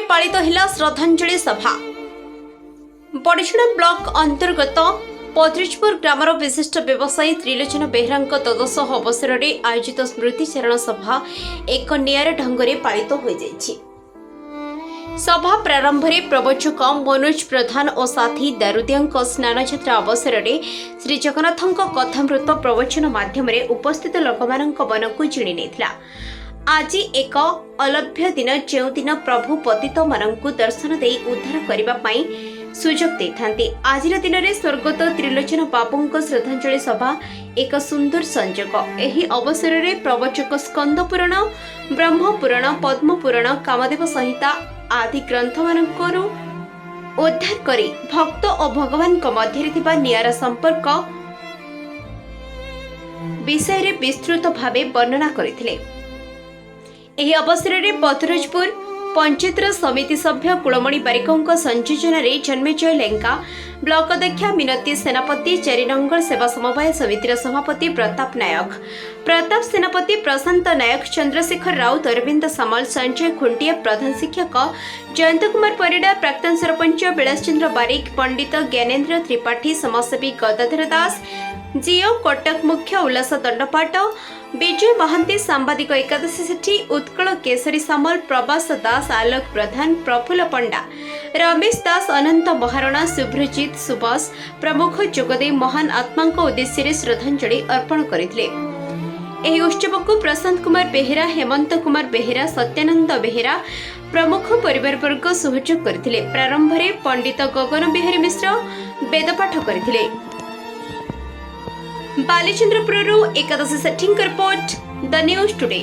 पालित हिला श्रद्धांजलि सभा। बड़ीछड़ा ब्लॉक अंतर्गत पत्रिजपुर ग्रामर विशिष्ट व्यवसायी त्रिलोचन बेहरा द्वादश अवसर में आयोजित स्मृतिचारण सभा एक नियारा ढंग से पालित हो जाइछि। सभा प्रारंभ में प्रवचक मनोज प्रधान और साथी दारुदिया स्नान यात्रा अवसर में श्री जगन्नाथ कथामृत प्रवचन माध्यम उपस्थित लोक मन को जिणी नेथिला। आज एक अलभ्य दिन जो दिन प्रभु पतित मानक दर्शन दे उद्धार करने सुजोग देते। आज दिन में स्वर्गत त्रिलोचन बाबू श्रद्धांजलि सभा एक सुंदर संयोग। एही अवसर में प्रवचक स्कंद पुराण, ब्रह्म पुराण, पद्म पुराण, कामदेव संहिता आदि ग्रंथ मानकरू उद्धार करी भक्त और भगवान मध्य नियारा संपर्क विषय विस्तृत भावे वर्णना करथिले। एही अवसर में पत्रिजपुर पंचायत समिति सभ्य कुलमणि बारिक संयोजन में जन्मेजय लेंका, ब्लॉक अध्यक्ष मिनती सेनापति, 4 नंगर सेवा समवाय समितिर सभापति प्रताप नायक, प्रताप सेनापति, प्रशांत नायक, चंद्रशेखर राउत, अरविंद सामल, संजय खुंटिया, प्रधान शिक्षक जयंत कुमार परिडा, प्राक्तन सरपंच बिलास चंद्र बारिक, पंडित ज्ञानेन्द्र त्रिपाठी, समाजसेवी गदाधर दास, जिओ कटक मुख्य उल्लास दंडपाट, विजय महांती, सांबादिक एकादशी सेठी, उत्कल केसरी सामल, प्रभास दास, आलोक प्रधान, प्रफुल्ल पंडा, रमेश दास, अनंत महारणा, शुभ्रजित सुभाष प्रमुख जोगदे महान आत्मा उद्देश्य श्रद्धांजलि अर्पण करथिले। एही उत्सव को प्रशांत कुमार बेहेरा, हेमंत कुमार बेहेरा, सत्यानंद बेहेरा प्रमुख परिवारवर्ग सहयोग करथिले। प्रारंभ में पंडित गगन बिहारी मिश्र वेदपाठ करथिले। बालीचंद्रपुर एकादशी सेठी रिपोर्ट द न्यूज टुडे।